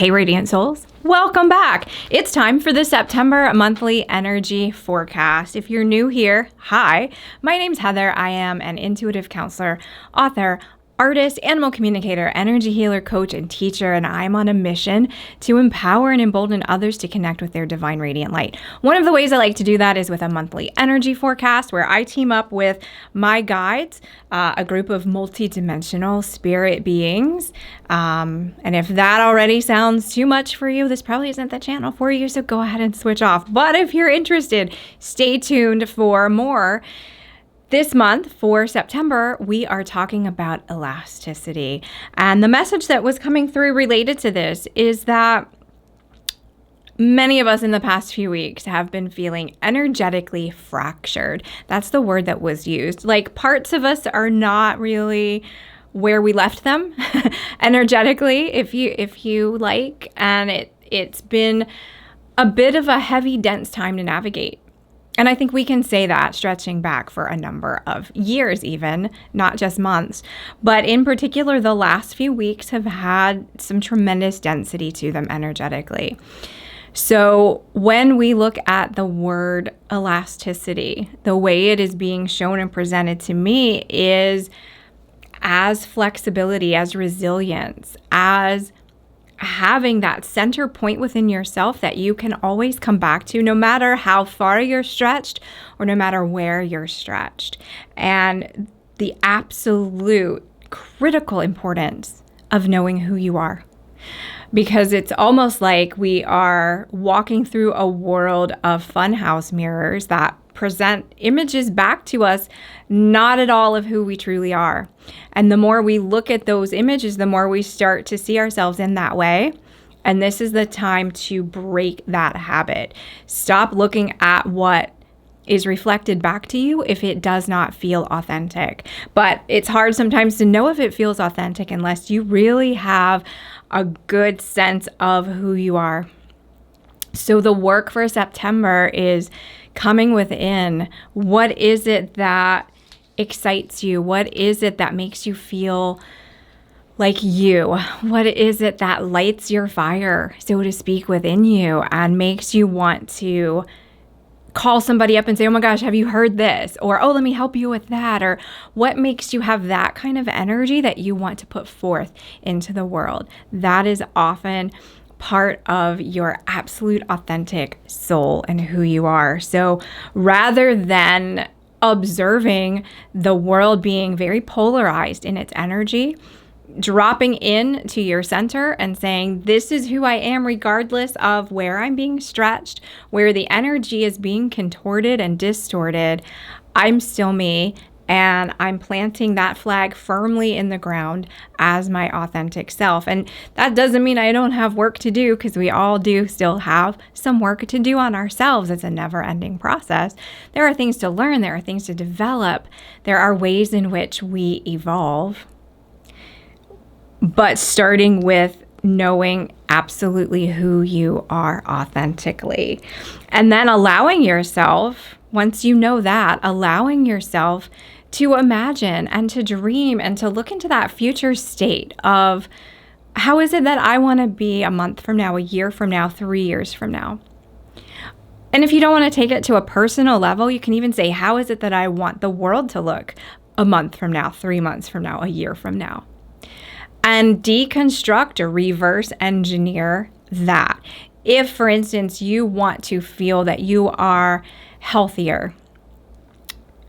Hey, Radiant Souls, welcome back. It's time for the September monthly energy forecast. If you're new here, hi, my name's Heather. I am an intuitive counselor, author, artist, animal communicator, energy healer, coach, and teacher, and I'm on a mission to empower and embolden others to connect with their divine radiant light. One of the ways I like to do that is with a monthly energy forecast where I team up with my guides, a group of multidimensional spirit beings. And if that already sounds too much for you, this probably isn't the channel for you, so go ahead and switch off. But if you're interested, stay tuned for more. This month, for September, we are talking about elasticity. And the message that was coming through related to this is that many of us in the past few weeks have been feeling energetically fractured. That's the word that was used. Like, parts of us are not really where we left them energetically, if you like. And it's been a bit of a heavy, dense time to navigate. And I think we can say that stretching back for a number of years even, not just months. But in particular, the last few weeks have had some tremendous density to them energetically. So when we look at the word elasticity, the way it is being shown and presented to me is as flexibility, as resilience, as having that center point within yourself that you can always come back to, no matter how far you're stretched or no matter where you're stretched. And the absolute critical importance of knowing who you are. Because it's almost like we are walking through a world of funhouse mirrors that present images back to us, not at all of who we truly are. And the more we look at those images, the more we start to see ourselves in that way. And this is the time to break that habit. Stop looking at what is reflected back to you if it does not feel authentic. But it's hard sometimes to know if it feels authentic unless you really have a good sense of who you are. So the work for September is coming within. What is it that excites you? What is it that makes you feel like you? What is it that lights your fire, so to speak, within you and makes you want to call somebody up and say, oh my gosh, have you heard this? Or, oh, let me help you with that. Or what makes you have that kind of energy that you want to put forth into the world? That is often part of your absolute authentic soul and who you are. So rather than observing the world being very polarized in its energy, dropping in to your center and saying, this is who I am, regardless of where I'm being stretched, where the energy is being contorted and distorted, I'm still me. And I'm planting that flag firmly in the ground as my authentic self. And that doesn't mean I don't have work to do, because we all do still have some work to do on ourselves. It's a never-ending process. There are things to learn. There are things to develop. There are ways in which we evolve. But starting with knowing absolutely who you are authentically. And then allowing yourself, once you know that, allowing yourself to imagine and to dream and to look into that future state of how is it that I want to be a month from now, a year from now, 3 years from now. And if you don't want to take it to a personal level, you can even say, how is it that I want the world to look a month from now, 3 months from now, a year from now? And deconstruct or reverse engineer that. If, for instance, you want to feel that you are healthier,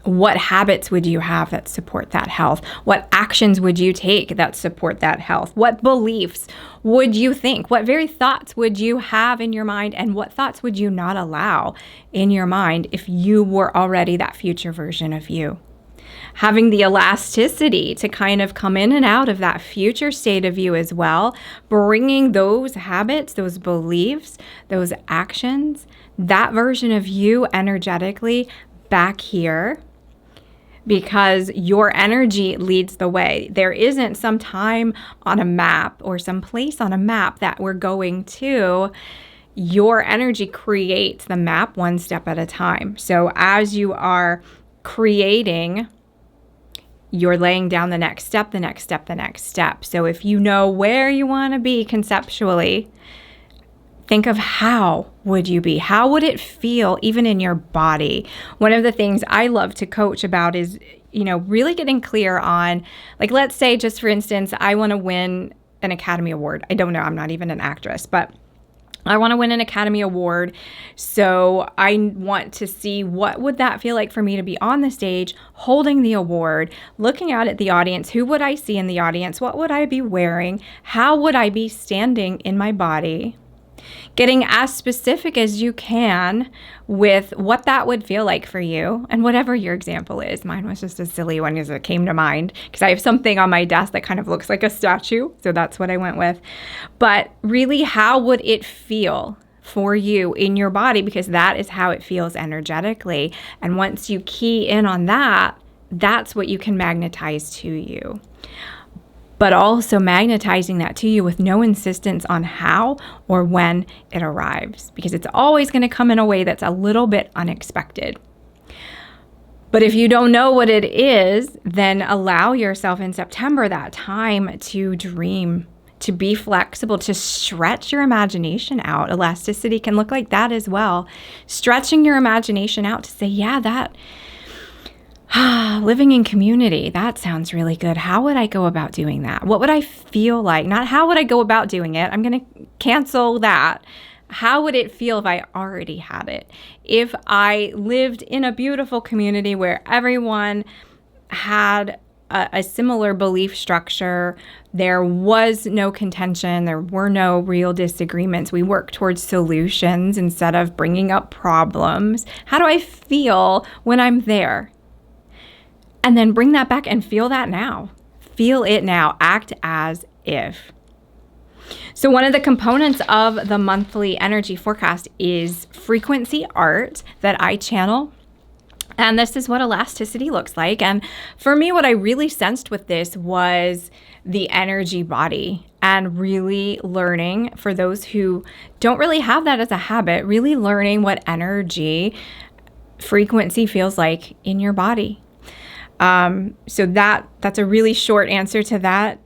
what habits would you have that support that health? What actions would you take that support that health? What beliefs would you think? What very thoughts would you have in your mind? And what thoughts would you not allow in your mind if you were already that future version of you? Having the elasticity to kind of come in and out of that future state of you as well, bringing those habits, those beliefs, those actions, that version of you energetically back here, because your energy leads the way. There isn't some time on a map or some place on a map that we're going to. Your energy creates the map one step at a time. So as you are creating you're laying down the next step, the next step, the next step. So if you know where you want to be conceptually, think of how would you be? How would it feel even in your body? One of the things I love to coach about is, really getting clear on, like, let's say just for instance, I want to win an Academy Award. I don't know, I'm not even an actress, but I want to win an Academy Award. So I want to see what would that feel like for me to be on the stage, holding the award, looking out at the audience. Who would I see in the audience? What would I be wearing? How would I be standing in my body? Getting as specific as you can with what that would feel like for you, and whatever your example is. Mine was just a silly one as it came to mind because I have something on my desk that kind of looks like a statue, so that's what I went with. But really, how would it feel for you in your body? Because that is how it feels energetically. And once you key in on that, that's what you can magnetize to you. But also magnetizing that to you with no insistence on how or when it arrives, because it's always going to come in a way that's a little bit unexpected. But if you don't know what it is, then allow yourself in September that time to dream, to be flexible, to stretch your imagination out. Elasticity can look like that as well. Stretching your imagination out to say, yeah, that living in community, that sounds really good. How would I go about doing that? What would I feel like? Not how would I go about doing it? I'm going to cancel that. How would it feel if I already had it? If I lived in a beautiful community where everyone had a similar belief structure, there was no contention, there were no real disagreements. We work towards solutions instead of bringing up problems. How do I feel when I'm there? And then bring that back and feel that now. Feel it now. Act as if. So one of the components of the monthly energy forecast is frequency art that I channel. And this is what elasticity looks like. And for me, what I really sensed with this was the energy body, and really learning, for those who don't really have that as a habit, really learning what energy frequency feels like in your body. So that's a really short answer to that.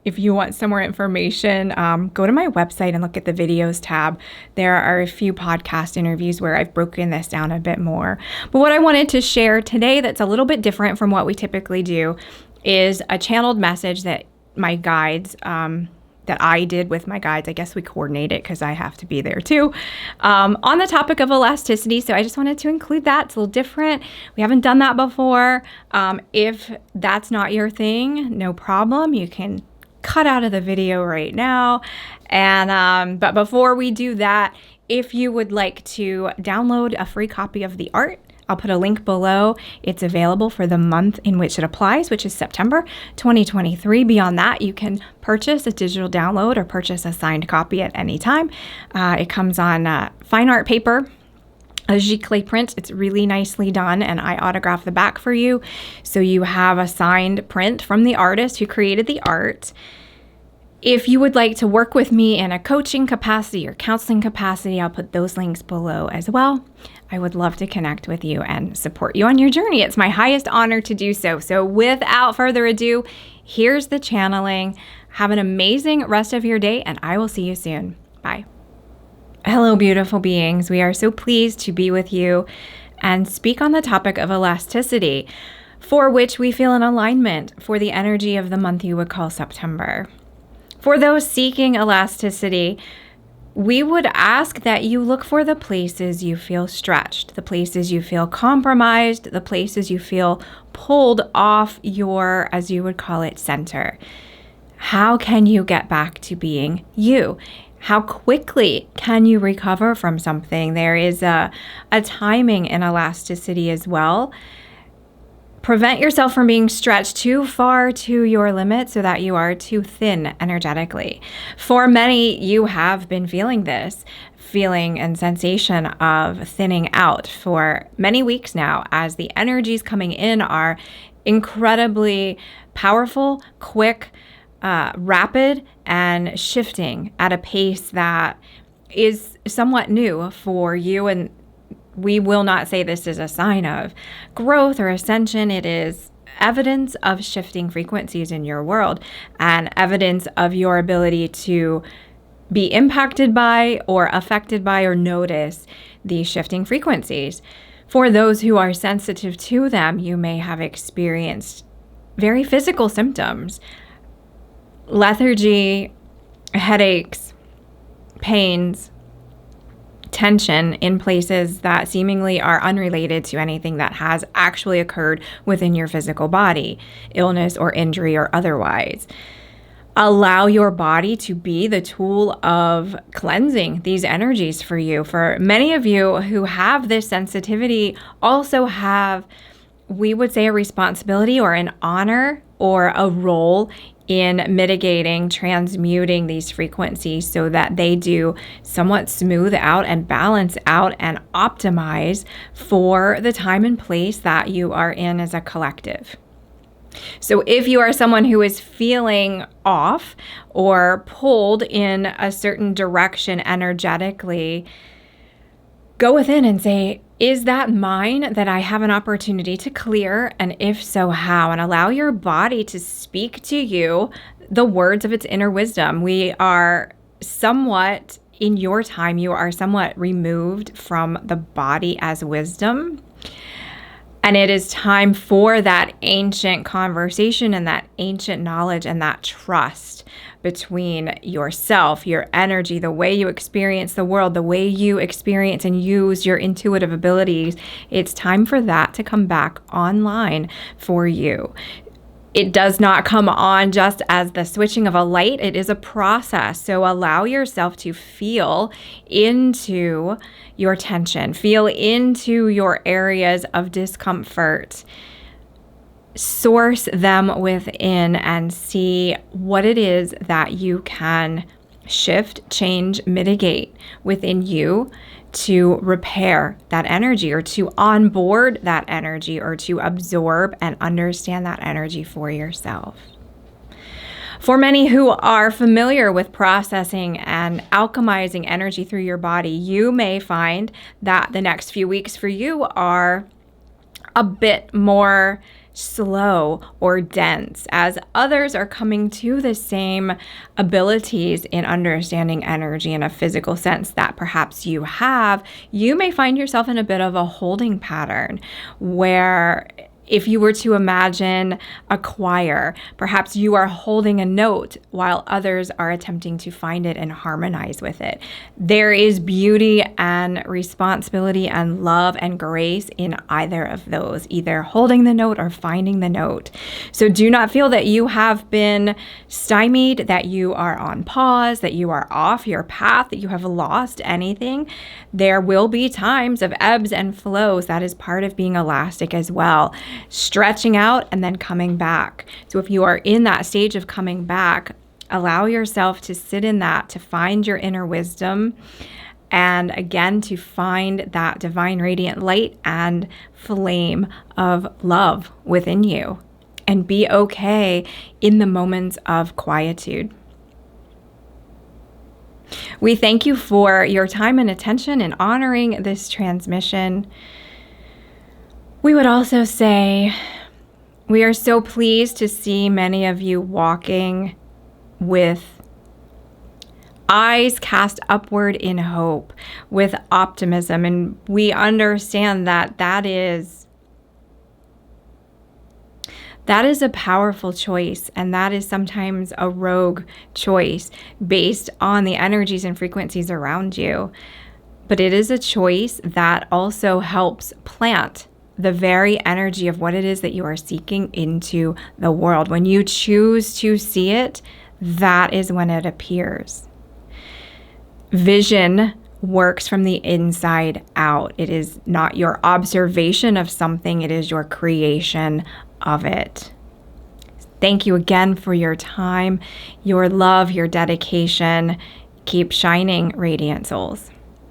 If you want some more information, go to my website and look at the videos tab. There are a few podcast interviews where I've broken this down a bit more. But what I wanted to share today that's a little bit different from what we typically do is a channeled message that my guides, that I did with my guides. I guess we coordinate it because I have to be there too, on the topic of elasticity. So I just wanted to include that. It's a little different. We haven't done that before. If that's not your thing, no problem. You can cut out of the video right now. And but before we do that, if you would like to download a free copy of the art, I'll put a link below. It's available for the month in which it applies, which is September 2023. Beyond that, you can purchase a digital download or purchase a signed copy at any time. It comes on fine art paper, a giclée print. It's really nicely done, and I autograph the back for you. So you have a signed print from the artist who created the art. If you would like to work with me in a coaching capacity or counseling capacity, I'll put those links below as well. I would love to connect with you and support you on your journey. It's my highest honor to do so. So without further ado, here's the channeling. Have an amazing rest of your day, and I will see you soon. Bye. Hello, beautiful beings. We are so pleased to be with you and speak on the topic of elasticity, for which we feel an alignment for the energy of the month you would call September. For those seeking elasticity, we would ask that you look for the places you feel stretched, the places you feel compromised, the places you feel pulled off your, as you would call it, center. How can you get back to being you? How quickly can you recover from something? There is a timing in elasticity as well. Prevent yourself from being stretched too far to your limit so that you are too thin energetically. For many, you have been feeling this feeling and sensation of thinning out for many weeks now, as the energies coming in are incredibly powerful, quick, rapid, and shifting at a pace that is somewhat new for you. And we will not say this is a sign of growth or ascension. It is evidence of shifting frequencies in your world and evidence of your ability to be impacted by or affected by or notice these shifting frequencies. For those who are sensitive to them, you may have experienced very physical symptoms, lethargy, headaches, pains, tension in places that seemingly are unrelated to anything that has actually occurred within your physical body, illness or injury or otherwise. Allow your body to be the tool of cleansing these energies for you. For many of you who have this sensitivity also have, we would say, a responsibility or an honor or a role in mitigating, transmuting these frequencies so that they do somewhat smooth out and balance out and optimize for the time and place that you are in as a collective. So if you are someone who is feeling off or pulled in a certain direction energetically, go within and say, is that mine that I have an opportunity to clear? And if so, how? And allow your body to speak to you the words of its inner wisdom. We are somewhat, in your time, you are somewhat removed from the body as wisdom. And it is time for that ancient conversation and that ancient knowledge and that trust between yourself, your energy, the way you experience the world, the way you experience and use your intuitive abilities. It's time for that to come back online for you. It does not come on just as the switching of a light. It is a process. So allow yourself to feel into your tension, feel into your areas of discomfort, source them within and see what it is that you can shift, change, mitigate within you to repair that energy or to onboard that energy or to absorb and understand that energy for yourself. For many who are familiar with processing and alchemizing energy through your body, you may find that the next few weeks for you are a bit more slow or dense, as others are coming to the same abilities in understanding energy in a physical sense that perhaps you have. You may find yourself in a bit of a holding pattern where, if you were to imagine a choir, perhaps you are holding a note while others are attempting to find it and harmonize with it. There is beauty and responsibility and love and grace in either of those, either holding the note or finding the note. So do not feel that you have been stymied, that you are on pause, that you are off your path, that you have lost anything. There will be times of ebbs and flows. That is part of being elastic as well. Stretching out and then coming back. So if you are in that stage of coming back, allow yourself to sit in that, to find your inner wisdom, and again, to find that divine radiant light and flame of love within you, and be okay in the moments of quietude. We thank you for your time and attention in honoring this transmission. We would also say we are so pleased to see many of you walking with eyes cast upward in hope, with optimism. And we understand that that is a powerful choice, and that is sometimes a rogue choice based on the energies and frequencies around you. But it is a choice that also helps plant the very energy of what it is that you are seeking into the world. When you choose to see it, that is when it appears. Vision works from the inside out. It is not your observation of something, it is your creation of it. Thank you again for your time, your love, your dedication. Keep shining, radiant souls.